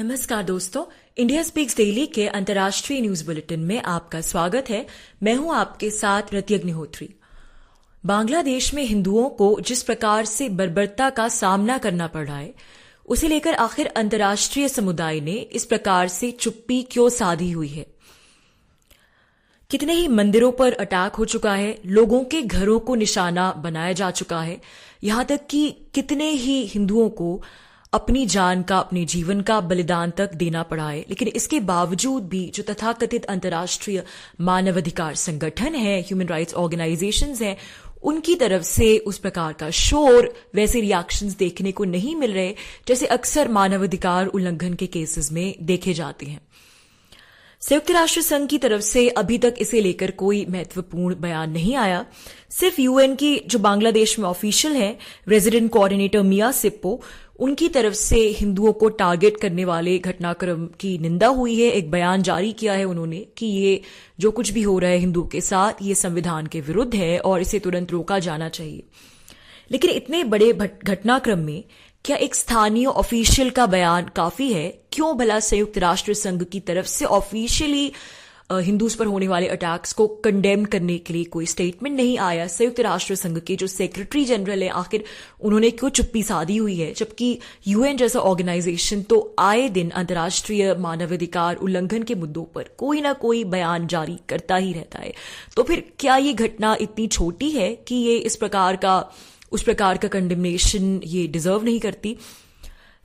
नमस्कार दोस्तों, India speaks daily के अंतर्राष्ट्रीय न्यूज बुलेटिन में आपका स्वागत है। मैं हूं आपके साथ रति अग्निहोत्री। बांग्लादेश में हिंदुओं को जिस प्रकार से बर्बरता का सामना करना पड़ रहा है, उसे लेकर आखिर अंतर्राष्ट्रीय समुदाय ने इस प्रकार से चुप्पी क्यों साधी हुई है। कितने ही मंदिरों पर अटैक हो चुका है, लोगों के घरों को निशाना बनाया जा चुका है, यहां तक कि कितने ही हिंदुओं को अपनी जान का, अपने जीवन का बलिदान तक देना पड़ा है। लेकिन इसके बावजूद भी जो तथाकथित अंतर्राष्ट्रीय मानवाधिकार संगठन है, ह्यूमन राइट्स ऑर्गेनाइजेशंस हैं, उनकी तरफ से उस प्रकार का शोर, वैसे रिएक्शंस देखने को नहीं मिल रहे जैसे अक्सर मानवाधिकार उल्लंघन के केसेस में देखे जाते हैं। संयुक्त राष्ट्र संघ की तरफ से अभी तक इसे लेकर कोई महत्वपूर्ण बयान नहीं आया। सिर्फ यूएन की जो बांग्लादेश में ऑफिशियल है, रेजिडेंट कोऑर्डिनेटर मिया सिप्पो, उनकी तरफ से हिंदुओं को टारगेट करने वाले घटनाक्रम की निंदा हुई है। एक बयान जारी किया है उन्होंने कि ये जो कुछ भी हो रहा है हिंदुओं के साथ, ये संविधान के विरुद्ध है और इसे तुरंत रोका जाना चाहिए। लेकिन इतने बड़े घटनाक्रम में क्या एक स्थानीय ऑफिशियल का बयान काफी है? क्यों भला संयुक्त राष्ट्र संघ की तरफ से ऑफिशियली हिंदूज पर होने वाले अटैक्स को कंडेम करने के लिए कोई स्टेटमेंट नहीं आया? संयुक्त राष्ट्र संघ के जो सेक्रेटरी जनरल है, आखिर उन्होंने क्यों चुप्पी साधी हुई है? जबकि यूएन जैसा ऑर्गेनाइजेशन तो आए दिन अंतर्राष्ट्रीय मानवाधिकार उल्लंघन के मुद्दों पर कोई ना कोई बयान जारी करता ही रहता है। तो फिर क्या ये घटना इतनी छोटी है कि ये उस प्रकार का कंडेमनेशन ये डिजर्व नहीं करती?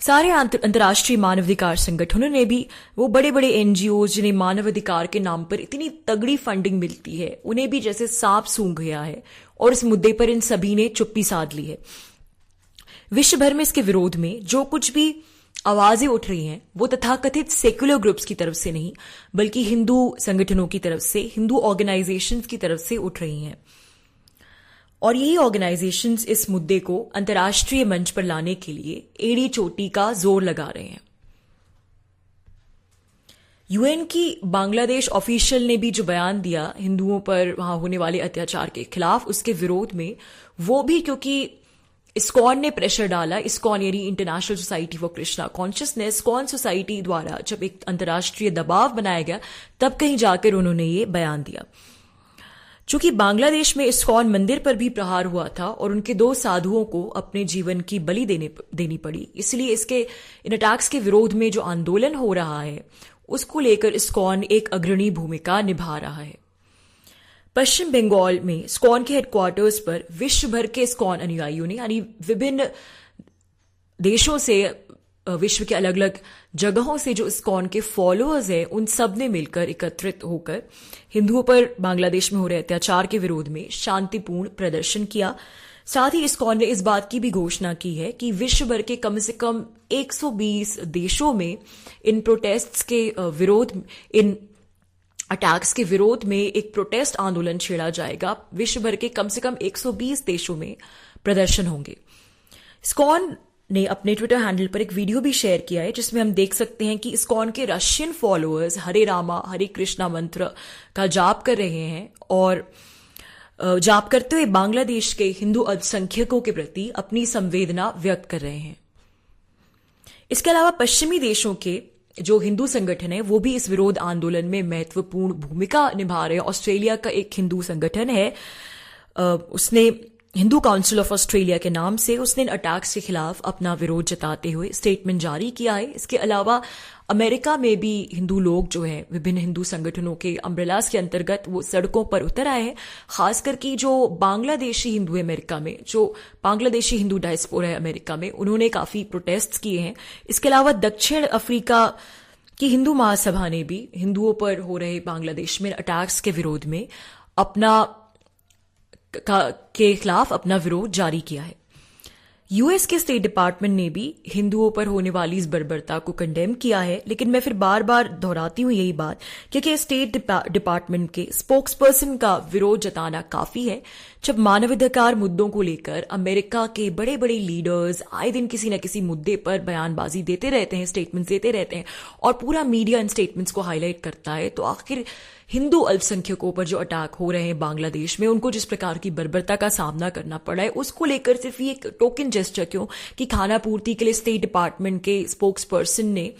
सारे अंतर्राष्ट्रीय मानवाधिकार संगठनों ने भी, वो बड़े बड़े एनजीओ जिन्हें मानवाधिकार के नाम पर इतनी तगड़ी फंडिंग मिलती है, उन्हें भी जैसे सांप सूंघ गया है और इस मुद्दे पर इन सभी ने चुप्पी साध ली है। विश्व भर में इसके विरोध में जो कुछ भी आवाजें उठ रही हैं, वो तथाकथित सेक्युलर ग्रुप्स की तरफ से नहीं, बल्कि हिंदू संगठनों की तरफ से, हिंदू ऑर्गेनाइजेशंस की तरफ से उठ रही हैं। और यही ऑर्गेनाइजेशंस इस मुद्दे को अंतर्राष्ट्रीय मंच पर लाने के लिए एड़ी चोटी का जोर लगा रहे हैं। यूएन की बांग्लादेश ऑफिशियल ने भी जो बयान दिया हिंदुओं पर वहां होने वाले अत्याचार के खिलाफ, उसके विरोध में, वो भी क्योंकि इस्कॉन ने प्रेशर डाला। इस्कॉन यानी international society for Krishna consciousness, ISKCON society द्वारा जब एक अंतर्राष्ट्रीय दबाव बनाया गया, तब कहीं जाकर उन्होंने ये बयान दिया। चूंकि बांग्लादेश में इस्कॉन मंदिर पर भी प्रहार हुआ था और उनके 2 साधुओं को अपने जीवन की बलि देनी पड़ी, इसलिए इन अटैक्स के विरोध में जो आंदोलन हो रहा है, उसको लेकर इस्कॉन एक अग्रणी भूमिका निभा रहा है। पश्चिम बंगाल में इस्कॉन के हेडक्वार्टर्स पर विश्व भर के इस्कॉन अनुयायियों ने, यानी विभिन्न देशों से, विश्व के अलग अलग जगहों से जो इस्कॉन के फॉलोअर्स हैं, उन सब ने मिलकर एकत्रित होकर हिंदुओं पर बांग्लादेश में हो रहे अत्याचार के विरोध में शांतिपूर्ण प्रदर्शन किया। साथ ही इस्कॉन ने इस बात की भी घोषणा की है कि विश्व भर के कम से कम 120 देशों में इन प्रोटेस्ट्स के विरोध, इन अटैक्स के विरोध में एक प्रोटेस्ट आंदोलन छेड़ा जाएगा। विश्व भर के कम से कम 120 देशों में प्रदर्शन होंगे। इस्कॉन ने अपने ट्विटर हैंडल पर एक वीडियो भी शेयर किया है, जिसमें हम देख सकते हैं कि इस्कॉन के रशियन फॉलोअर्स हरे रामा हरे कृष्णा मंत्र का जाप कर रहे हैं और जाप करते हुए बांग्लादेश के हिंदू अल्पसंख्यकों के प्रति अपनी संवेदना व्यक्त कर रहे हैं। इसके अलावा पश्चिमी देशों के जो हिंदू संगठन है, वो भी इस विरोध आंदोलन में महत्वपूर्ण भूमिका निभा रहे हैं। ऑस्ट्रेलिया का एक हिंदू संगठन है, उसने हिंदू काउंसिल ऑफ ऑस्ट्रेलिया के नाम से, उसने इन अटैक्स के खिलाफ अपना विरोध जताते हुए स्टेटमेंट जारी किया है। इसके अलावा अमेरिका में भी हिंदू लोग जो हैं, विभिन्न हिंदू संगठनों के अम्ब्रेलास के अंतर्गत वो सड़कों पर उतर आए हैं। खासकर कि जो बांग्लादेशी हिंदू है अमेरिका में, जो बांग्लादेशी हिंदू डायस्पोरा है अमेरिका में, उन्होंने काफी प्रोटेस्ट किए हैं। इसके अलावा दक्षिण अफ्रीका की हिंदू महासभा ने भी हिंदुओं पर हो रहे बांग्लादेश में अटैक्स के विरोध में के खिलाफ अपना विरोध जारी किया है। यूएस के स्टेट डिपार्टमेंट ने भी हिंदुओं पर होने वाली इस बर्बरता को कंडेम किया है। लेकिन मैं फिर बार बार दोहराती हूं यही बात, क्योंकि स्टेट डिपार्टमेंट के स्पोक्सपर्सन का विरोध जताना काफी है, जब मानवाधिकार मुद्दों को लेकर अमेरिका के बड़े बड़े लीडर्स आए दिन किसी न किसी मुद्दे पर बयानबाजी देते रहते हैं, स्टेटमेंट्स देते रहते हैं और पूरा मीडिया इन स्टेटमेंट्स को हाईलाइट करता है। तो आखिर हिंदू अल्पसंख्यकों पर जो अटैक हो रहे हैं बांग्लादेश में, उनको जिस प्रकार की बर्बरता का सामना करना पड़ा है, उसको लेकर सिर्फ ये एक टोकन जेस्चर क्यों कि खाना पूर्ति के लिए स्टेट डिपार्टमेंट के स्पोक्स पर्सन ने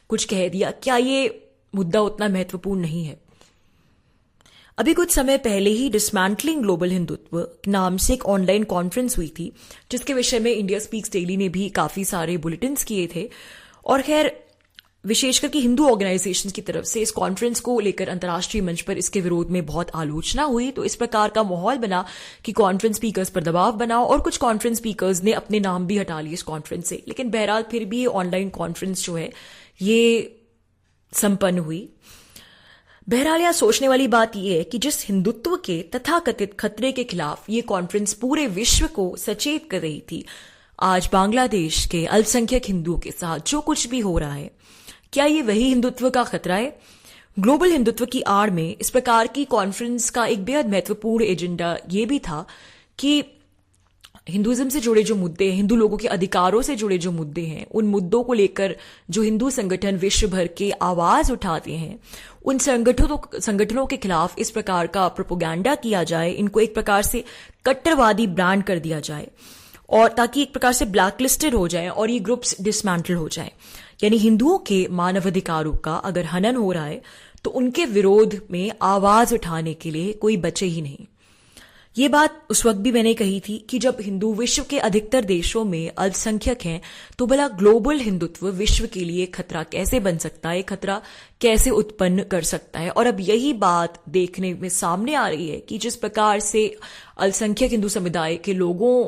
कुछ कह दिया, क्या ये मुद्दा उतना महत्वपूर्ण नहीं है? अभी कुछ समय पहले ही डिसमैंटलिंग ग्लोबल हिंदुत्व नाम से एक ऑनलाइन कॉन्फ्रेंस हुई थी, जिसके विषय में इंडिया स्पीक्स डेली ने भी काफी सारे बुलेटिन्स किए थे। और खैर, विशेषकर कि हिंदू ऑर्गेनाइजेशंस की तरफ से इस कॉन्फ्रेंस को लेकर अंतर्राष्ट्रीय मंच पर इसके विरोध में बहुत आलोचना हुई। तो इस प्रकार का माहौल बना कि कॉन्फ्रेंस स्पीकर्स पर दबाव बना और कुछ कॉन्फ्रेंस स्पीकर्स ने अपने नाम भी हटा लिए इस कॉन्फ्रेंस से। लेकिन बहरहाल फिर भी ये ऑनलाइन कॉन्फ्रेंस जो है ये संपन्न हुई। बहरहाल यहां सोचने वाली बात यह है कि जिस हिंदुत्व के तथाकथित खतरे के खिलाफ ये कॉन्फ्रेंस पूरे विश्व को सचेत कर रही थी, आज बांग्लादेश के अल्पसंख्यक हिंदुओं के साथ जो कुछ भी हो रहा है, क्या ये वही हिंदुत्व का खतरा है? ग्लोबल हिंदुत्व की आड़ में इस प्रकार की कॉन्फ्रेंस का एक बेहद महत्वपूर्ण एजेंडा ये भी था कि हिंदुइज्म से जुड़े जो मुद्दे हैं, हिंदू लोगों के अधिकारों से जुड़े जो मुद्दे हैं, उन मुद्दों को लेकर जो हिंदू संगठन विश्व भर के आवाज उठाते हैं, उन संगठनों के खिलाफ इस प्रकार का प्रोपोगंडा किया जाए, इनको एक प्रकार से कट्टरवादी ब्रांड कर दिया जाए, और ताकि एक प्रकार से ब्लैकलिस्टेड हो जाए और ये ग्रुप्स डिसमेंटल हो जाए। यानी हिंदुओं के मानवाधिकारों का अगर हनन हो रहा है तो उनके विरोध में आवाज उठाने के लिए कोई बचे ही नहीं। ये बात उस वक्त भी मैंने कही थी कि जब हिंदू विश्व के अधिकतर देशों में अल्पसंख्यक हैं, तो भला ग्लोबल हिंदुत्व विश्व के लिए खतरा कैसे बन सकता है, खतरा कैसे उत्पन्न कर सकता है। और अब यही बात देखने में सामने आ रही है कि जिस प्रकार से अल्पसंख्यक हिंदू समुदाय के लोगों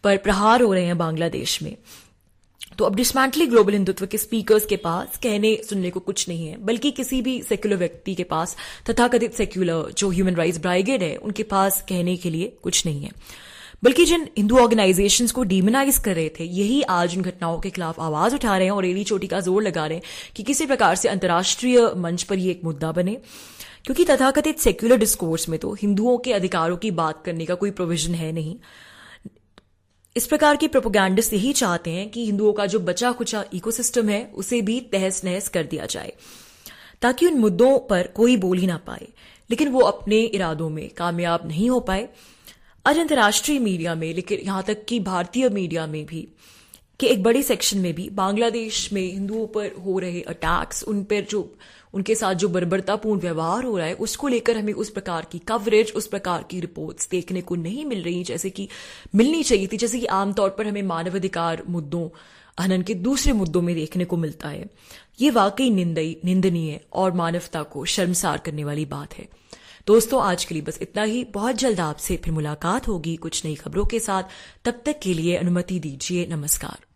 पर प्रहार हो रहे हैं बांग्लादेश में, तो अब डिसमेंटलिंग ग्लोबल हिंदुत्व के स्पीकर्स के पास कहने सुनने को कुछ नहीं है, बल्कि किसी भी सेक्युलर व्यक्ति के पास, तथाकथित सेक्युलर जो ह्यूमन राइट्स ब्रिगेड है, उनके पास कहने के लिए कुछ नहीं है। बल्कि जिन हिंदू ऑर्गेनाइजेशंस को डीमोनाइज कर रहे थे, यही आज उन घटनाओं के खिलाफ आवाज उठा रहे हैं और एड़ी चोटी का जोर लगा रहे हैं कि किसी प्रकार से अंतर्राष्ट्रीय मंच पर यह एक मुद्दा बने। क्योंकि तथाकथित सेक्युलर डिस्कोर्स में तो हिंदुओं के अधिकारों की बात करने का कोई प्रोविजन है नहीं। इस प्रकार के प्रोपोगंडिस्ट यही चाहते हैं कि हिंदुओं का जो बचा खुचा इकोसिस्टम है उसे भी तहस नहस कर दिया जाए, ताकि उन मुद्दों पर कोई बोल ही ना पाए। लेकिन वो अपने इरादों में कामयाब नहीं हो पाए। आज अंतर्राष्ट्रीय मीडिया में, लेकिन यहां तक कि भारतीय मीडिया में भी कि एक बड़े सेक्शन में भी बांग्लादेश में हिंदुओं पर हो रहे अटैक्स, उन पर जो उनके साथ जो बर्बरतापूर्ण व्यवहार हो रहा है, उसको लेकर हमें उस प्रकार की कवरेज, उस प्रकार की रिपोर्ट्स देखने को नहीं मिल रही जैसे कि मिलनी चाहिए थी, जैसे कि आमतौर पर हमें मानवाधिकार मुद्दों, हनन के दूसरे मुद्दों में देखने को मिलता है। ये वाकई निंदनीय और मानवता को शर्मसार करने वाली बात है। दोस्तों, आज के लिए बस इतना ही। बहुत जल्द आपसे फिर मुलाकात होगी कुछ नई खबरों के साथ। तब तक के लिए अनुमति दीजिए। नमस्कार।